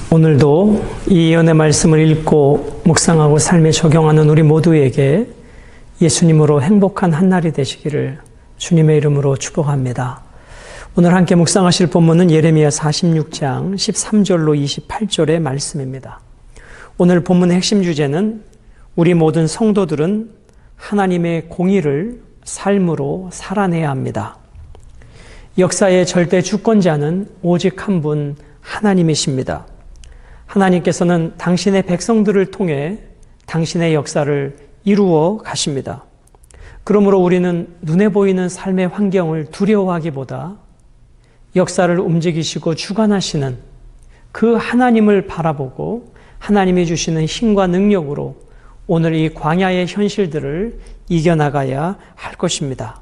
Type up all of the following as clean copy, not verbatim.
오늘도 이 예언의 말씀을 읽고 묵상하고 삶에 적용하는 우리 모두에게 예수님으로 행복한 한 날이 되시기를 주님의 이름으로 축복합니다. 오늘 함께 묵상하실 본문은 예레미야 46장 13절로 28절의 말씀입니다. 오늘 본문의 핵심 주제는 우리 모든 성도들은 하나님의 공의를 삶으로 살아내야 합니다. 역사의 절대 주권자는 오직 한 분 하나님이십니다. 하나님께서는 당신의 백성들을 통해 당신의 역사를 이루어 가십니다. 그러므로 우리는 눈에 보이는 삶의 환경을 두려워하기보다 역사를 움직이시고 주관하시는 그 하나님을 바라보고 하나님이 주시는 힘과 능력으로 오늘 이 광야의 현실들을 이겨나가야 할 것입니다.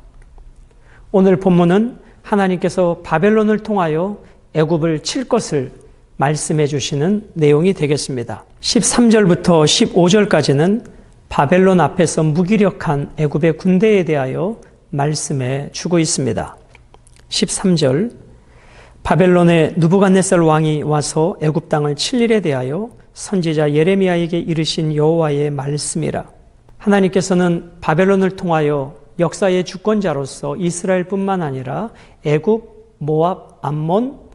오늘 본문은 하나님께서 바벨론을 통하여 애굽을 칠 것을 말씀해 주시는 내용이 되겠습니다. 13절부터 15절까지는 바벨론 앞에서 무기력한 애굽의 군대에 대하여 말씀해 주고 있습니다. 13절, 바벨론의 느부갓네살 왕이 와서 애굽 땅을 칠 일에 대하여 선지자 예레미야에게 이르신 여호와의 말씀이라. 하나님께서는 바벨론을 통하여 역사의 주권자로서 이스라엘뿐만 아니라 애굽, 모압, 암몬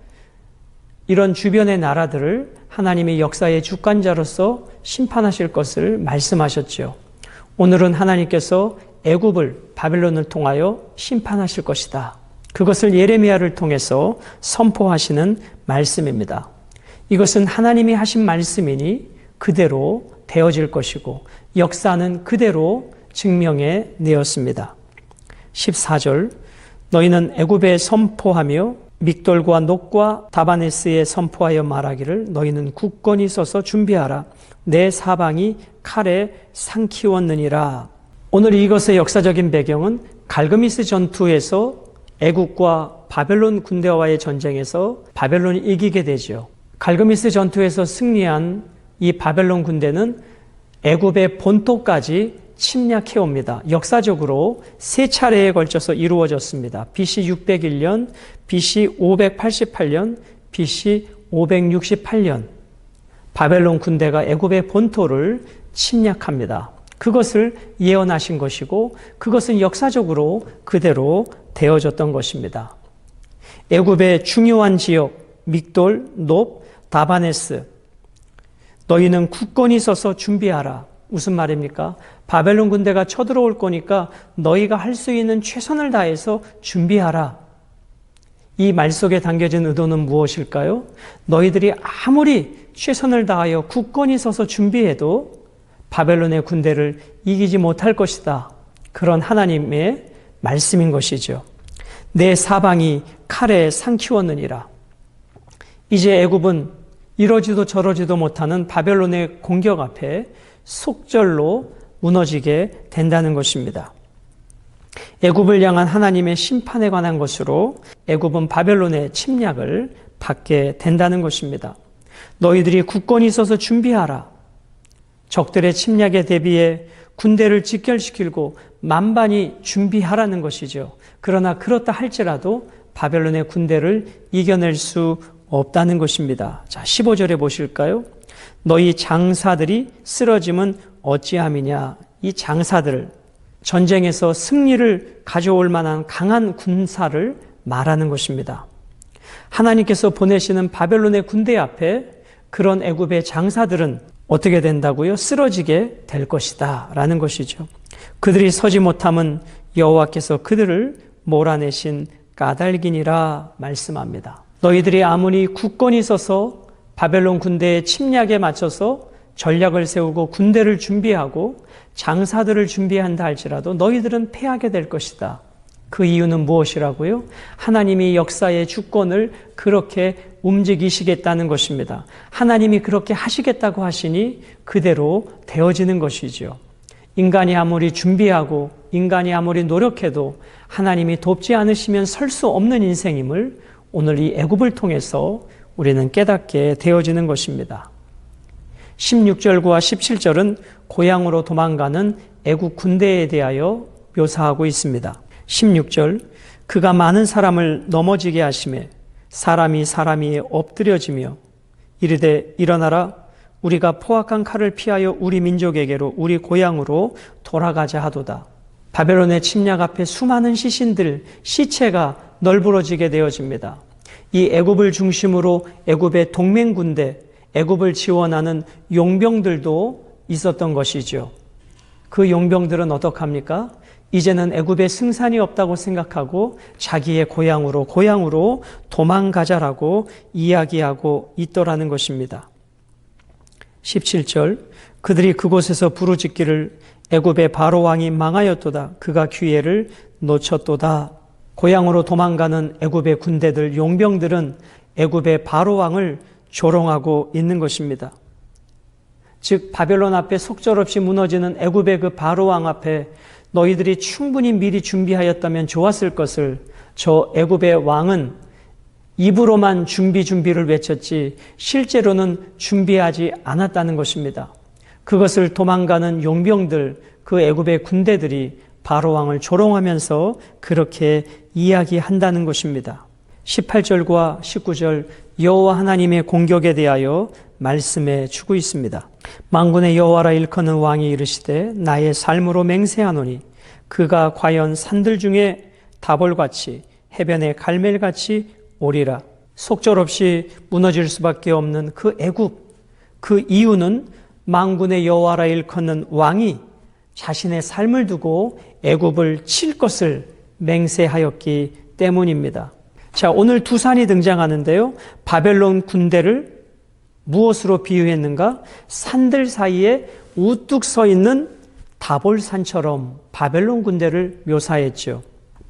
이런 주변의 나라들을 하나님의 역사의 주권자로서 심판하실 것을 말씀하셨죠. 오늘은 하나님께서 애굽을 바벨론을 통하여 심판하실 것이다. 그것을 예레미야를 통해서 선포하시는 말씀입니다. 이것은 하나님이 하신 말씀이니 그대로 되어질 것이고 역사는 그대로 증명해 내었습니다. 14절, 너희는 애굽에 선포하며 믹돌과 녹과 다바네스에 선포하여 말하기를 너희는 굳건히 서서 준비하라. 내 사방이 칼에 상키웠느니라. 오늘 이것의 역사적인 배경은 갈그미스 전투에서 애굽과 바벨론 군대와의 전쟁에서 바벨론이 이기게 되죠. 갈그미스 전투에서 승리한 이 바벨론 군대는 애굽의 본토까지 침략해 옵니다. 역사적으로 세 차례에 걸쳐서 이루어졌습니다. BC 601년, BC 588년, BC 568년 바벨론 군대가 애굽의 본토를 침략합니다. 그것을 예언하신 것이고 그것은 역사적으로 그대로 되어졌던 것입니다. 애굽의 중요한 지역 믹돌, 높, 다바네스, 너희는 굳건히 서서 준비하라. 무슨 말입니까? 바벨론 군대가 쳐들어올 거니까 너희가 할 수 있는 최선을 다해서 준비하라. 이 말 속에 담겨진 의도는 무엇일까요? 너희들이 아무리 최선을 다하여 굳건히 서서 준비해도 바벨론의 군대를 이기지 못할 것이다. 그런 하나님의 말씀인 것이죠. 내 사방이 칼에 상키웠느니라. 이제 애굽은 이러지도 저러지도 못하는 바벨론의 공격 앞에 속절로 무너지게 된다는 것입니다. 애굽을 향한 하나님의 심판에 관한 것으로 애굽은 바벨론의 침략을 받게 된다는 것입니다. 너희들이 굳건히 서서 준비하라. 적들의 침략에 대비해 군대를 직결시키고 만반히 준비하라는 것이죠. 그러나 그렇다 할지라도 바벨론의 군대를 이겨낼 수 없다는 것입니다. 자, 15절에 보실까요? 너희 장사들이 쓰러짐은 어찌함이냐. 이 장사들, 전쟁에서 승리를 가져올 만한 강한 군사를 말하는 것입니다. 하나님께서 보내시는 바벨론의 군대 앞에 그런 애굽의 장사들은 어떻게 된다고요? 쓰러지게 될 것이다 라는 것이죠. 그들이 서지 못함은 여호와께서 그들을 몰아내신 까닭이니라 말씀합니다. 너희들이 아무리 굳건히 서서 바벨론 군대의 침략에 맞춰서 전략을 세우고 군대를 준비하고 장사들을 준비한다 할지라도 너희들은 패하게 될 것이다. 그 이유는 무엇이라고요? 하나님이 역사의 주권을 그렇게 움직이시겠다는 것입니다. 하나님이 그렇게 하시겠다고 하시니 그대로 되어지는 것이죠. 인간이 아무리 준비하고 인간이 아무리 노력해도 하나님이 돕지 않으시면 설 수 없는 인생임을 오늘 이 애굽을 통해서 우리는 깨닫게 되어지는 것입니다. 16절과 17절은 고향으로 도망가는 애국 군대에 대하여 묘사하고 있습니다. 16절, 그가 많은 사람을 넘어지게 하시매 사람이 엎드려지며 이르되 일어나라 우리가 포악한 칼을 피하여 우리 민족에게로 우리 고향으로 돌아가자 하도다. 바벨론의 침략 앞에 수많은 시신들, 시체가 널브러지게 되어집니다. 이 애굽을 중심으로 애굽의 동맹군대, 애굽을 지원하는 용병들도 있었던 것이죠. 그 용병들은 어떡합니까? 이제는 애굽에 승산이 없다고 생각하고 자기의 고향으로 도망가자라고 이야기하고 있더라는 것입니다. 17절 그들이 그곳에서 부르짖기를 애굽의 바로 왕이 망하였도다. 그가 기회를 놓쳤도다. 고향으로 도망가는 애굽의 군대들, 용병들은 애굽의 바로 왕을 조롱하고 있는 것입니다. 즉 바벨론 앞에 속절없이 무너지는 애굽의 그 바로 왕 앞에 너희들이 충분히 미리 준비하였다면 좋았을 것을 저 애굽의 왕은 입으로만 준비를 외쳤지 실제로는 준비하지 않았다는 것입니다. 그것을 도망가는 용병들, 그 애굽의 군대들이 바로 왕을 조롱하면서 그렇게 이야기한다는 것입니다. 18절과 19절 여호와 하나님의 공격에 대하여 말씀해 주고 있습니다. 만군의 여호와라 일컫는 왕이 이르시되 나의 삶으로 맹세하노니 그가 과연 산들 중에 다볼같이 해변의 갈멜같이 오리라. 속절없이 무너질 수밖에 없는 그 애굽, 그 이유는 만군의 여호와라 일컫는 왕이 자신의 삶을 두고 애굽을 칠 것을 맹세하였기 때문입니다. 자, 오늘 두 산이 등장하는데요. 바벨론 군대를 무엇으로 비유했는가? 산들 사이에 우뚝 서 있는 다볼산처럼 바벨론 군대를 묘사했죠.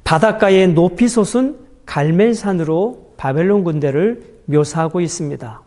바닷가에 높이 솟은 갈멜산으로 바벨론 군대를 묘사하고 있습니다.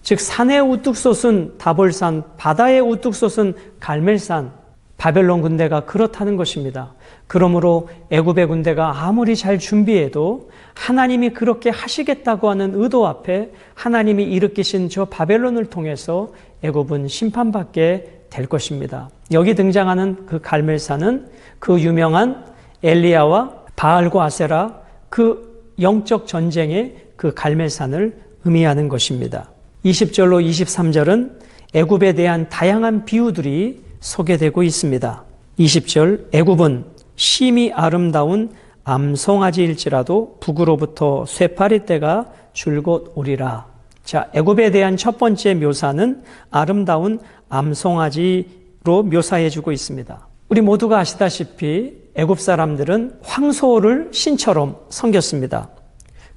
즉 산에 우뚝 솟은 다볼산, 바다에 우뚝 솟은 갈멜산, 바벨론 군대가 그렇다는 것입니다. 그러므로 애굽의 군대가 아무리 잘 준비해도 하나님이 그렇게 하시겠다고 하는 의도 앞에 하나님이 일으키신 저 바벨론을 통해서 애굽은 심판받게 될 것입니다. 여기 등장하는 그 갈멜산은 그 유명한 엘리야와 바알과 아세라 그 영적 전쟁의 그 갈멜산을 의미하는 것입니다. 20절로 23절은 애굽에 대한 다양한 비유들이 소개되고 있습니다. 20절 애굽은 심히 아름다운 암송아지일지라도 북으로부터 쇠파리떼가 줄곧 오리라. 자, 애굽에 대한 첫 번째 묘사는 아름다운 암송아지로 묘사해주고 있습니다. 우리 모두가 아시다시피 애굽 사람들은 황소를 신처럼 섬겼습니다.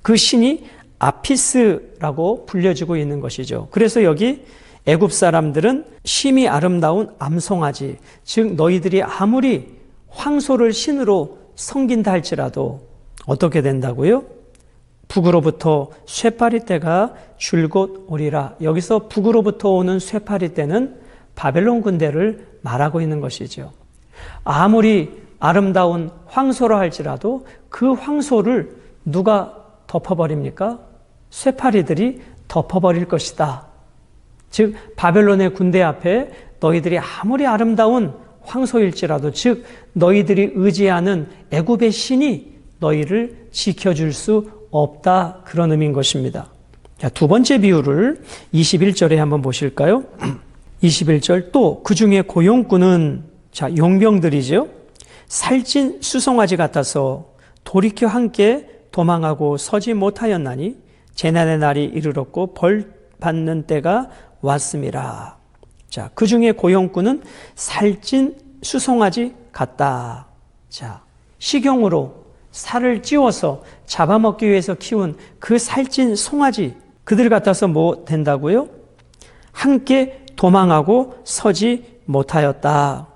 그 신이 아피스라고 불려지고 있는 것이죠. 그래서 여기 애굽 사람들은 심히 아름다운 암송아지, 즉 너희들이 아무리 황소를 신으로 섬긴다 할지라도 어떻게 된다고요? 북으로부터 쇠파리떼가 줄곧 오리라. 여기서 북으로부터 오는 쇠파리떼는 바벨론 군대를 말하고 있는 것이죠. 아무리 아름다운 황소라 할지라도 그 황소를 누가 덮어버립니까? 쇠파리들이 덮어버릴 것이다. 즉 바벨론의 군대 앞에 너희들이 아무리 아름다운 황소일지라도, 즉 너희들이 의지하는 애굽의 신이 너희를 지켜줄 수 없다, 그런 의미인 것입니다. 자, 두 번째 비유를 21절에 한번 보실까요? 21절 또 그 중에 고용꾼은, 자, 용병들이죠. 살찐 수송아지 같아서 돌이켜 함께 도망하고 서지 못하였나니 재난의 날이 이르렀고 벌 받는 때가 왔음이라. 자, 그 중에 고용꾼은 살찐 수송아지 같다. 자, 식용으로 살을 찌워서 잡아먹기 위해서 키운 그 살찐 송아지, 그들 같아서 뭐 된다고요? 함께 도망하고 서지 못하였다.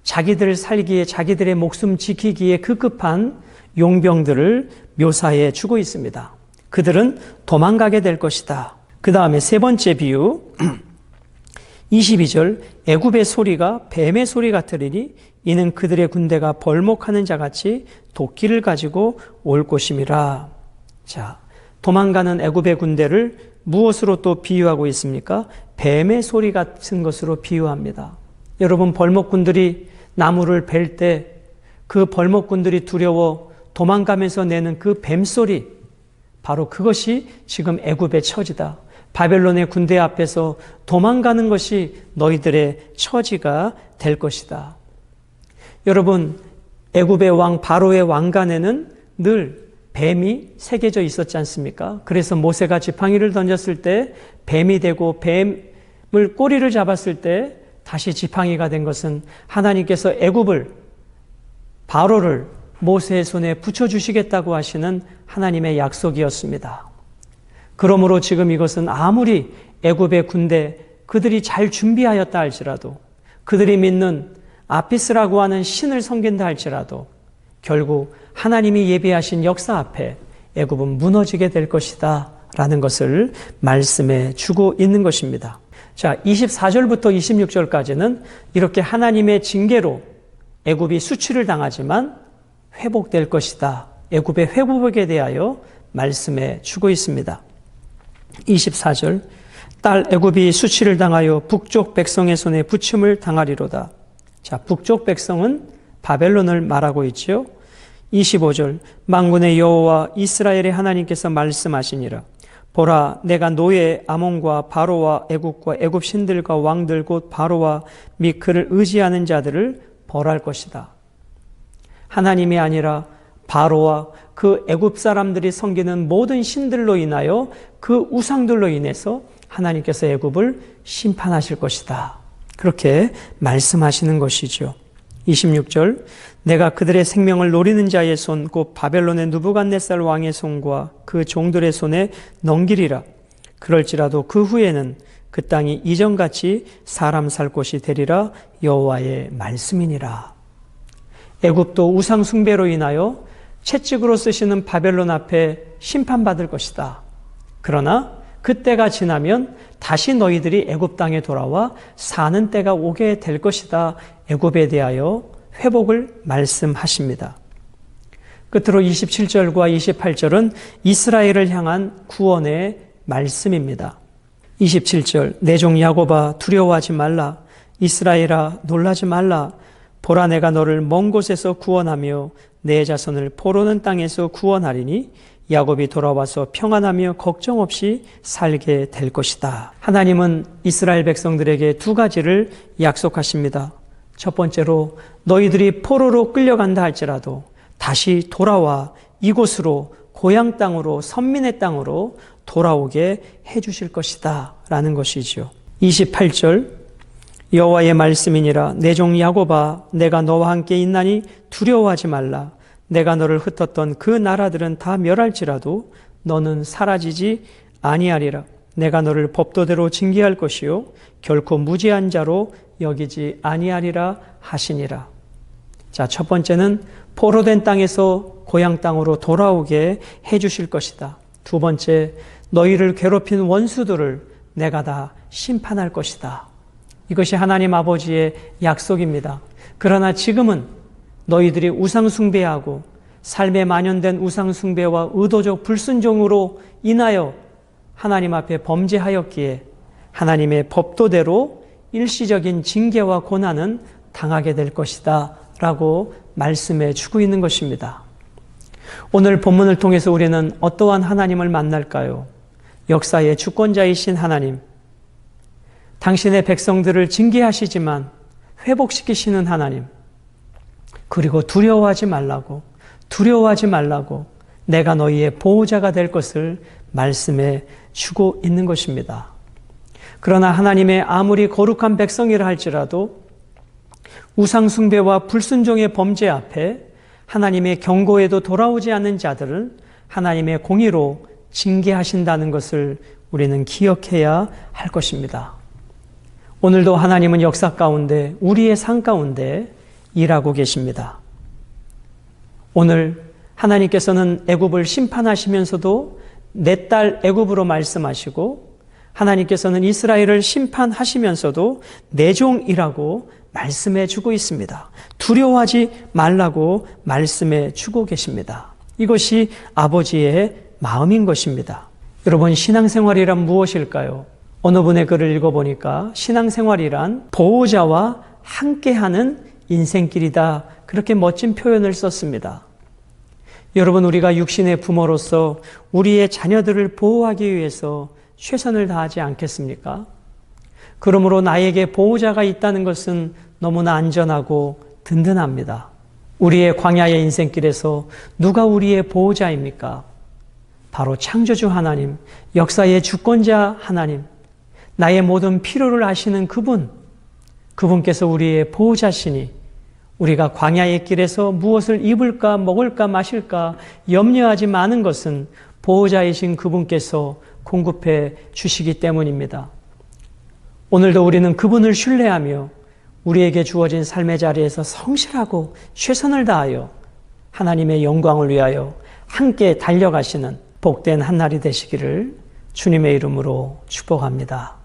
자기들 살기에, 자기들의 목숨 지키기에 급급한 용병들을 묘사해 주고 있습니다. 그들은 도망가게 될 것이다. 그 다음에 세 번째 비유 22절 애굽의 소리가 뱀의 소리 같으리니 이는 그들의 군대가 벌목하는 자같이 도끼를 가지고 올 것임이라. 자, 도망가는 애굽의 군대를 무엇으로 또 비유하고 있습니까? 뱀의 소리 같은 것으로 비유합니다. 여러분, 벌목꾼들이 나무를 벨 때 그 벌목꾼들이 두려워 도망가면서 내는 그 뱀소리, 바로 그것이 지금 애굽의 처지다. 바벨론의 군대 앞에서 도망가는 것이 너희들의 처지가 될 것이다. 여러분, 애굽의 왕 바로의 왕관에는 늘 뱀이 새겨져 있었지 않습니까? 그래서 모세가 지팡이를 던졌을 때 뱀이 되고 뱀을 꼬리를 잡았을 때 다시 지팡이가 된 것은 하나님께서 애굽을, 바로를 모세의 손에 붙여주시겠다고 하시는 하나님의 약속이었습니다. 그러므로 지금 이것은 아무리 애굽의 군대, 그들이 잘 준비하였다 할지라도, 그들이 믿는 아피스라고 하는 신을 섬긴다 할지라도 결국 하나님이 예비하신 역사 앞에 애굽은 무너지게 될 것이다 라는 것을 말씀해 주고 있는 것입니다. 자, 24절부터 26절까지는 이렇게 하나님의 징계로 애굽이 수치를 당하지만 회복될 것이다, 애굽의 회복에 대하여 말씀해 주고 있습니다. 24절, 딸 애굽이 수치를 당하여 북쪽 백성의 손에 부침을 당하리로다. 자, 북쪽 백성은 바벨론을 말하고 있죠. 25절, 만군의 여호와 이스라엘의 하나님께서 말씀하시니라. 보라, 내가 노예 아몬과 바로와 애굽과 애굽 신들과 왕들 곧 바로와 및 그를 의지하는 자들을 벌할 것이다. 하나님이 아니라 바로와 그 애굽 사람들이 섬기는 모든 신들로 인하여 그 우상들로 인해서 하나님께서 애굽을 심판하실 것이다. 그렇게 말씀하시는 것이죠. 26절, 내가 그들의 생명을 노리는 자의 손 곧 바벨론의 느부갓네살 왕의 손과 그 종들의 손에 넘기리라. 그럴지라도 그 후에는 그 땅이 이전같이 사람 살 곳이 되리라. 여호와의 말씀이니라. 애굽도 우상 숭배로 인하여 채찍으로 쓰시는 바벨론 앞에 심판받을 것이다. 그러나 그때가 지나면 다시 너희들이 애굽 땅에 돌아와 사는 때가 오게 될 것이다. 애굽에 대하여 회복을 말씀하십니다. 끝으로 27절과 28절은 이스라엘을 향한 구원의 말씀입니다. 27절, 내 종 야곱아 두려워하지 말라. 이스라엘아 놀라지 말라. 보라, 내가 너를 먼 곳에서 구원하며 내 자손을 포로는 땅에서 구원하리니 야곱이 돌아와서 평안하며 걱정 없이 살게 될 것이다. 하나님은 이스라엘 백성들에게 두 가지를 약속하십니다. 첫 번째로 너희들이 포로로 끌려간다 할지라도 다시 돌아와 이곳으로, 고향 땅으로, 선민의 땅으로 돌아오게 해주실 것이다 라는 것이죠. 28절, 여호와의 말씀이니라. 내 종 야곱아, 내가 너와 함께 있나니 두려워하지 말라. 내가 너를 흩었던 그 나라들은 다 멸할지라도 너는 사라지지 아니하리라. 내가 너를 법도대로 징계할 것이요 결코 무지한 자로 여기지 아니하리라 하시니라. 자, 첫 번째는 포로된 땅에서 고향 땅으로 돌아오게 해주실 것이다. 두 번째, 너희를 괴롭힌 원수들을 내가 다 심판할 것이다. 이것이 하나님 아버지의 약속입니다. 그러나 지금은 너희들이 우상 숭배하고 삶에 만연된 우상 숭배와 의도적 불순종으로 인하여 하나님 앞에 범죄하였기에 하나님의 법도대로 일시적인 징계와 고난은 당하게 될 것이다 라고 말씀해 주고 있는 것입니다. 오늘 본문을 통해서 우리는 어떠한 하나님을 만날까요? 역사의 주권자이신 하나님, 당신의 백성들을 징계하시지만 회복시키시는 하나님, 그리고 두려워하지 말라고 내가 너희의 보호자가 될 것을 말씀해 주고 있는 것입니다. 그러나 하나님의 아무리 거룩한 백성이라 할지라도 우상 숭배와 불순종의 범죄 앞에 하나님의 경고에도 돌아오지 않는 자들은 하나님의 공의로 징계하신다는 것을 우리는 기억해야 할 것입니다. 오늘도 하나님은 역사 가운데, 우리의 삶 가운데 일하고 계십니다. 오늘 하나님께서는 애굽을 심판하시면서도 내 딸 애굽으로 말씀하시고, 하나님께서는 이스라엘을 심판하시면서도 내 종이라고 말씀해 주고 있습니다. 두려워하지 말라고 말씀해 주고 계십니다. 이것이 아버지의 마음인 것입니다. 여러분, 신앙생활이란 무엇일까요? 어느 분의 글을 읽어보니까 신앙생활이란 보호자와 함께하는 인생길이다, 그렇게 멋진 표현을 썼습니다. 여러분, 우리가 육신의 부모로서 우리의 자녀들을 보호하기 위해서 최선을 다하지 않겠습니까? 그러므로 나에게 보호자가 있다는 것은 너무나 안전하고 든든합니다. 우리의 광야의 인생길에서 누가 우리의 보호자입니까? 바로 창조주 하나님, 역사의 주권자 하나님, 나의 모든 필요를 아시는 그분께서 우리의 보호자시니 우리가 광야의 길에서 무엇을 입을까 먹을까 마실까 염려하지 마는 것은 보호자이신 그분께서 공급해 주시기 때문입니다. 오늘도 우리는 그분을 신뢰하며 우리에게 주어진 삶의 자리에서 성실하고 최선을 다하여 하나님의 영광을 위하여 함께 달려가시는 복된 한날이 되시기를 주님의 이름으로 축복합니다.